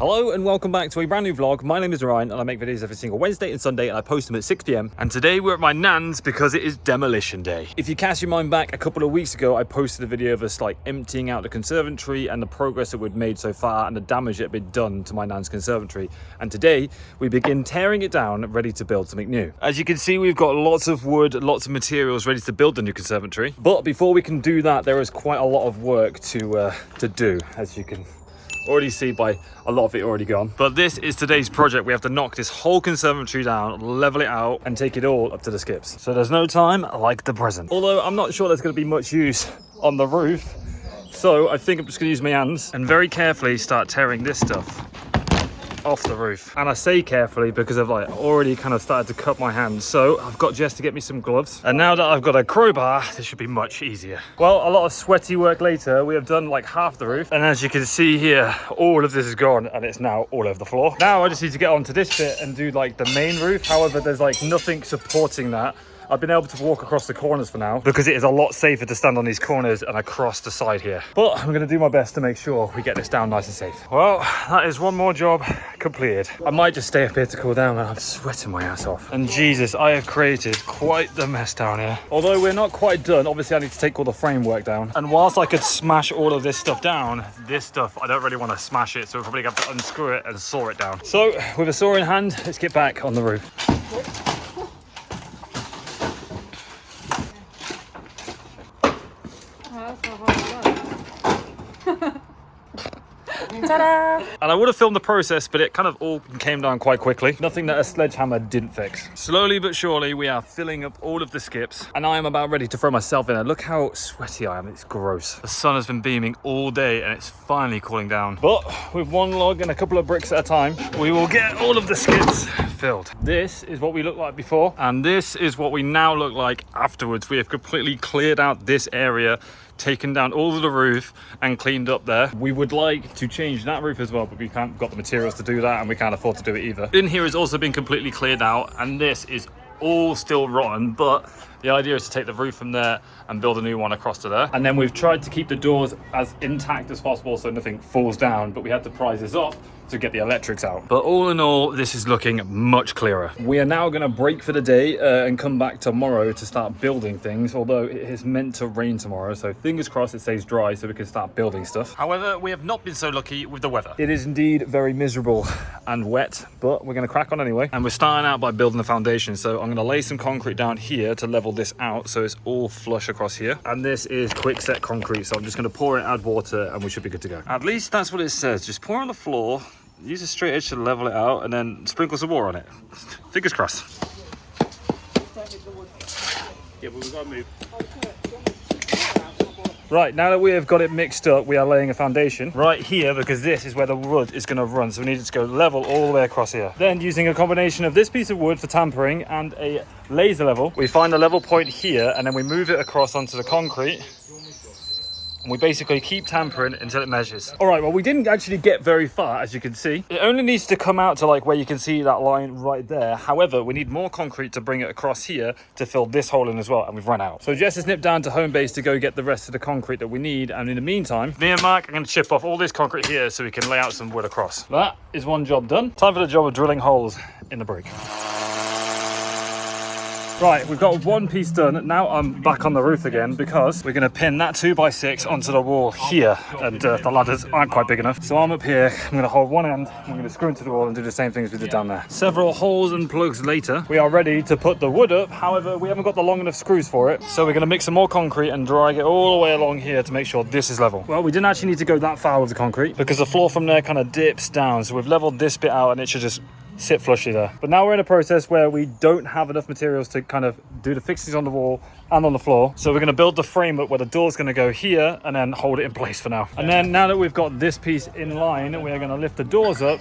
Hello and welcome back to a brand new vlog. My name is Orion and I make videos every single Wednesday and Sunday and I post them at 6 p.m. And today we're at my nan's because it is demolition day. If you cast your mind back a couple of weeks ago, I posted a video of us like emptying out the conservatory and the progress that we'd made so far and the damage that had been done to my nan's conservatory. And today we begin tearing it down, ready to build something new. As you can see, we've got lots of wood, lots of materials ready to build the new conservatory. But before we can do that, there is quite a lot of work to do, as you can already see by a lot of it already gone. But this is today's project. We have to knock this whole conservatory down, level it out and take it all up to the skips. So there's no time like the present. Although I'm not sure there's going to be much use on the roof. So I think I'm just going to use my hands and very carefully start tearing this stuff off the roof. And I say carefully because I've like already kind of started to cut my hands. So I've got Jess to get me some gloves. And now that I've got a crowbar, this should be much easier. Well, a lot of sweaty work later, we have done like half the roof. And as you can see here, all of this is gone and it's now all over the floor. Now I just need to get onto this bit and do like the main roof. However, there's like nothing supporting that. I've been able to walk across the corners for now because it is a lot safer to stand on these corners and across the side here. But I'm going to do my best to make sure we get this down nice and safe. Well, that is one more job completed. I might just stay up here to cool down and I'm sweating my ass off. And Jesus, I have created quite the mess down here. Although we're not quite done, obviously I need to take all the framework down. And whilst I could smash all of this stuff down, this stuff, I don't really want to smash it. So we're probably going to have to unscrew it and saw it down. So with a saw in hand, let's get back on the roof. Ta-da! And I would have filmed the process, but it kind of all came down quite quickly. Nothing that a sledgehammer didn't fix. Slowly but surely, we are filling up all of the skips, and I am about ready to throw myself in. And look how sweaty I am. It's gross. The sun has been beaming all day, and it's finally cooling down. But with one log and a couple of bricks at a time, we will get all of the skips filled. This is what we looked like before, and this is what we now look like afterwards. We have completely cleared out this area, taken down all of the roof and cleaned up there. We would like to change that roof as well, but we can't got the materials to do that and we can't afford to do it either. In here has also been completely cleared out and this is all still rotten, but the idea is to take the roof from there and build a new one across to there. And then we've tried to keep the doors as intact as possible so nothing falls down, but we had to prise this off to get the electrics out. But all in all, this is looking much clearer. We are now going to break for the day and come back tomorrow to start building things, although it is meant to rain tomorrow, so fingers crossed it stays dry so we can start building stuff. However, we have not been so lucky with the weather. It is indeed very miserable and wet, but we're going to crack on anyway. And we're starting out by building the foundation, so I'm going to lay some concrete down here to level this out so it's all flush across here. And this is quick set concrete, so I'm just going to pour it, add water, and we should be good to go. At least that's what it says. Just pour on the floor, use a straight edge to level it out, and then sprinkle some water on it. Fingers crossed. Yeah, but we've got to move. Right, now that we have got it mixed up, we are laying a foundation right here because this is where the wood is going to run. So we need it to go level all the way across here. Then using a combination of this piece of wood for tampering and a laser level, we find the level point here and then we move it across onto the concrete. And we basically keep tampering until it measures. All right, well, we didn't actually get very far, as you can see. It only needs to come out to like where you can see that line right there. However, we need more concrete to bring it across here to fill this hole in as well, and we've run out. So Jess has nipped down to home base to go get the rest of the concrete that we need. And in the meantime, me and Mark are going to chip off all this concrete here so we can lay out some wood across. That is one job done. Time for the job of drilling holes in the brick. Right, we've got one piece done. Now I'm back on the roof again because we're going to pin that 2x6 onto the wall here, and the ladders aren't quite big enough. So I'm up here, I'm going to hold one end, I'm going to screw into the wall and do the same thing as we did down there. Several holes and plugs later, we are ready to put the wood up. However, we haven't got the long enough screws for it. So we're going to mix some more concrete and drag it all the way along here to make sure this is level. Well, we didn't actually need to go that far with the concrete because the floor from there kind of dips down. So we've leveled this bit out and it should just sit flushly there. But now we're in a process where we don't have enough materials to kind of do the fixings on the wall and on the floor. So we're going to build the frame up where the door's going to go here and then hold it in place for now. And then now that we've got this piece in line, we are going to lift the doors up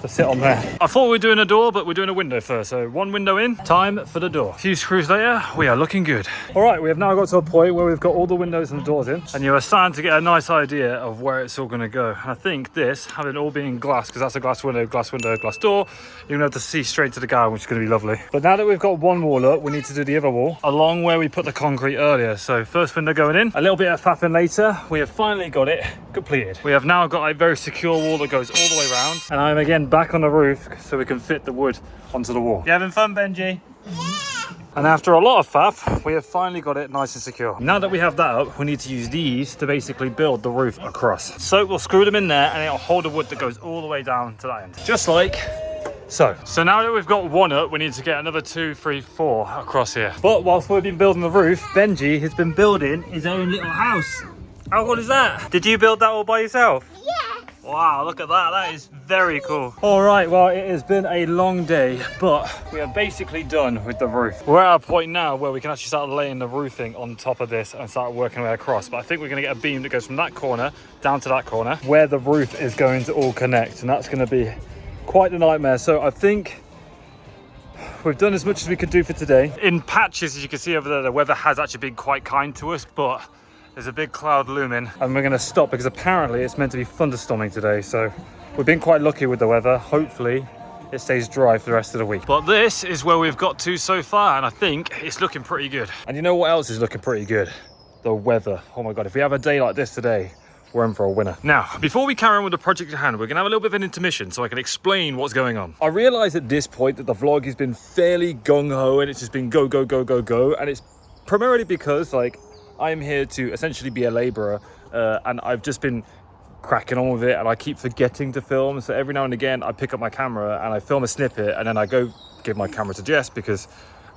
to sit on there. I thought we were doing a door, but we're doing a window first. So one window in, time for the door. A few screws later, we are looking good. All right, we have now got to a point where we've got all the windows and the doors in, and you are starting to get a nice idea of where it's all going to go. And I think this, having it all being glass, because that's a glass window, glass door, you're going to have to see straight to the garden, which is going to be lovely. But now that we've got one wall up, we need to do the other wall along where we put the concrete earlier. So first window going in, a little bit of faffing later, we have finally got it completed. We have now got a very secure wall that goes all the way around, and I'm again back on the roof so we can fit the wood onto the wall. You having fun, Benji? Yeah. And after a lot of faff, we have finally got it nice and secure. Now that we have that up, we need to use these to basically build the roof across. So we'll screw them in there and it'll hold the wood that goes all the way down to that end. Just like so. So now that we've got one up, we need to get another 2, 3, 4 across here. But whilst we've been building the roof, Benji has been building his own little house. How cool is that? Did you build that all by yourself? Yeah. Wow, look at that. That is very cool. All right, well, it has been a long day, but we are basically done with the roof. We're at a point now where we can actually start laying the roofing on top of this and start working our way across. But I think we're going to get a beam that goes from that corner down to that corner where the roof is going to all connect. And that's going to be quite a nightmare. So I think we've done as much as we could do for today. In patches, as you can see over there, the weather has actually been quite kind to us, but there's a big cloud looming and we're going to stop because apparently it's meant to be thunderstorming today. So we've been quite lucky with the weather. Hopefully it stays dry for the rest of the week. But this is where we've got to so far, and I think it's looking pretty good. And you know what else is looking pretty good? The weather. Oh my God, if we have a day like this today, we're in for a winner. Now, before we carry on with the project at hand, we're gonna have a little bit of an intermission so I can explain what's going on. I realise at this point that the vlog has been fairly gung-ho and it's just been go, go, go, go, go. And it's primarily because like I'm here to essentially be a labourer and I've just been cracking on with it and I keep forgetting to film. So every now and again I pick up my camera and I film a snippet and then I go give my camera to Jess because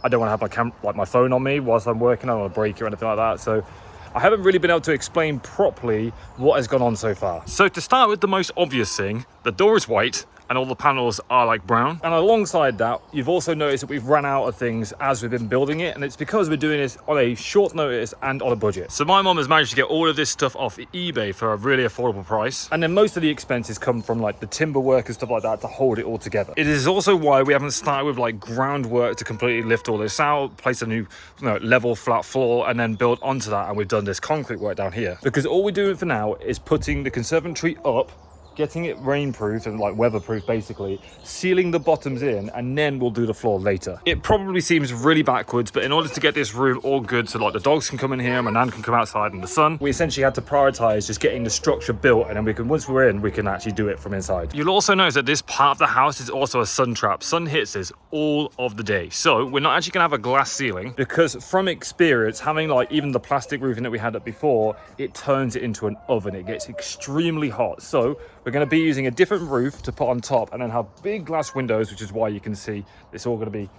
I don't want to have my phone on me whilst I'm working. I don't want to break it or anything like that. So I haven't really been able to explain properly what has gone on so far. So to start with the most obvious thing, the door is white and all the panels are like brown. And alongside that, you've also noticed that we've run out of things as we've been building it. And it's because we're doing this on a short notice and on a budget. So my mum has managed to get all of this stuff off eBay for a really affordable price. And then most of the expenses come from like the timber work and stuff like that to hold it all together. It is also why we haven't started with like groundwork to completely lift all this out, place a new level flat floor and then build onto that. And we've done this concrete work down here. Because all we're doing for now is putting the conservatory up, getting it rainproof and like weatherproof basically, sealing the bottoms in, and then we'll do the floor later. It probably seems really backwards, but in order to get this room all good so like the dogs can come in here, my nan can come outside in the sun, we essentially had to prioritize just getting the structure built, and then we can, once we're in, we can actually do it from inside. You'll also notice that this part of the house is also a sun trap. Sun hits this all of the day, so we're not actually gonna have a glass ceiling because from experience, having like even the plastic roofing that we had up before, it turns it into an oven. It gets extremely hot. So we're going to be using a different roof to put on top and then have big glass windows, which is why you can see it's all going to be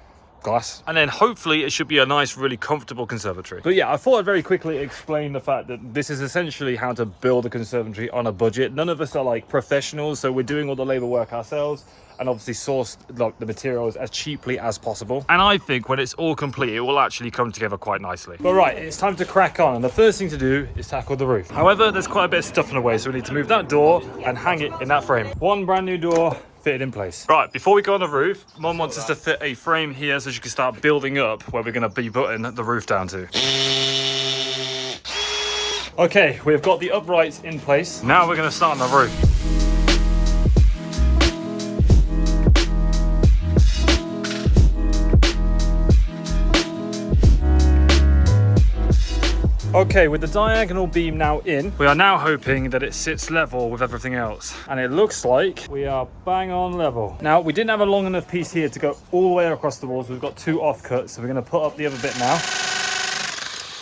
glass. And then hopefully it should be a nice, really comfortable conservatory. But yeah, I thought I'd very quickly explain the fact that this is essentially how to build a conservatory on a budget. None of us are like professionals, so we're doing all the labor work ourselves and obviously source like the materials as cheaply as possible. And I think when it's all complete, it will actually come together quite nicely. But right, it's time to crack on. And the first thing to do is tackle the roof. However, there's quite a bit of stuff in the way, so we need to move that door and hang it in that frame. One brand new door fitted in place. Right, before we go on the roof, Mum wants us to fit a frame here so she can start building up where we're going to be putting the roof down to. Okay, we've got the uprights in place. Now we're going to start on the roof. Okay, with the diagonal beam now in, we are now hoping that it sits level with everything else. And it looks like we are bang on level. Now, we didn't have a long enough piece here to go all the way across the walls. We've got 2 offcuts, so we're gonna put up the other bit now.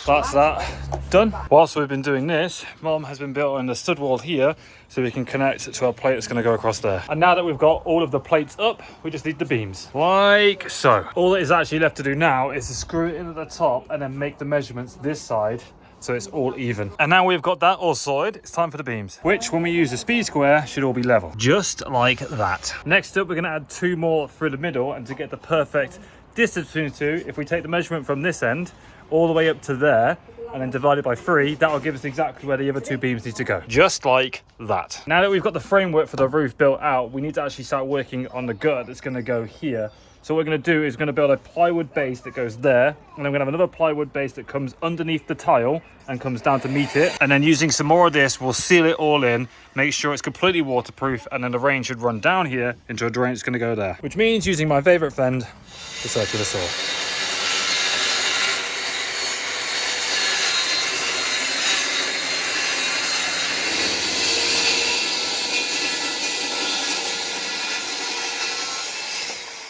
That's that done. Whilst we've been doing this, Mum has been building the stud wall here so we can connect to our plate that's gonna go across there. And now that we've got all of the plates up, we just need the beams, like so. All that is actually left to do now is to screw it in at the top and then make the measurements this side so it's all even. And now we've got that all sorted, it's time for the beams, which when we use the speed square should all be level, just like that. Next up, we're gonna add 2 more through the middle, and to get the perfect distance between the two, if we take the measurement from this end all the way up to there, and then divided by 3, that will give us exactly where the other 2 beams need to go. Just like that. Now that we've got the framework for the roof built out, we need to actually start working on the gutter that's going to go here. So what we're going to do is we're going to build a plywood base that goes there, and then we're going to have another plywood base that comes underneath the tile and comes down to meet it. And then using some more of this, we'll seal it all in, make sure it's completely waterproof, and then the rain should run down here into a drain that's going to go there. Which means using my favourite friend, the circular saw.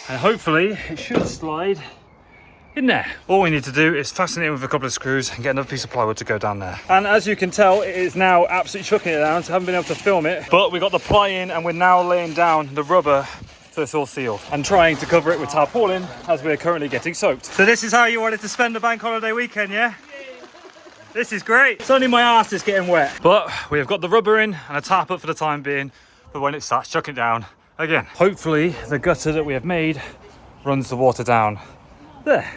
And hopefully it should slide in there. All we need to do is fasten it in with a couple of screws and get another piece of plywood to go down there. And as you can tell, it is now absolutely chucking it down, so I haven't been able to film it. But we got the ply in and we're now laying down the rubber so it's all sealed. And trying to cover it with tarpaulin as we're currently getting soaked. So this is how you wanted to spend the bank holiday weekend, yeah? This is great. It's only my arse that's getting wet. But we have got the rubber in and a tarp up for the time being. But when it starts chucking down, again. Hopefully the gutter that we have made runs the water down there.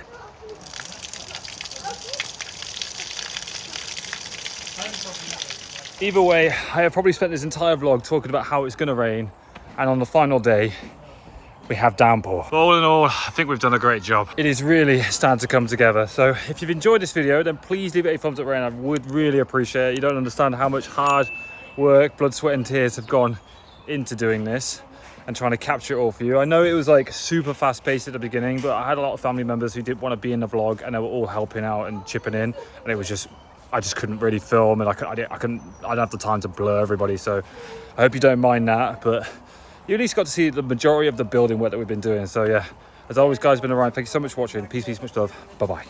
Either way, I have probably spent this entire vlog talking about how it's going to rain, and on the final day we have downpour. But all in all, I think we've done a great job. It is really starting to come together. So if you've enjoyed this video, then please leave it a thumbs up, I would really appreciate it. You don't understand how much hard work, blood, sweat and tears have gone into doing this and trying to capture it all for you. I know it was like super fast paced at the beginning, but I had a lot of family members who didn't want to be in the vlog, and they were all helping out and chipping in, and it was just, I just couldn't really film, and I didn't have the time to blur everybody. So I hope you don't mind that, but you at least got to see the majority of the building work that we've been doing. So yeah, as always guys, been Orion. Thank you so much for watching. Peace, much love. Bye bye.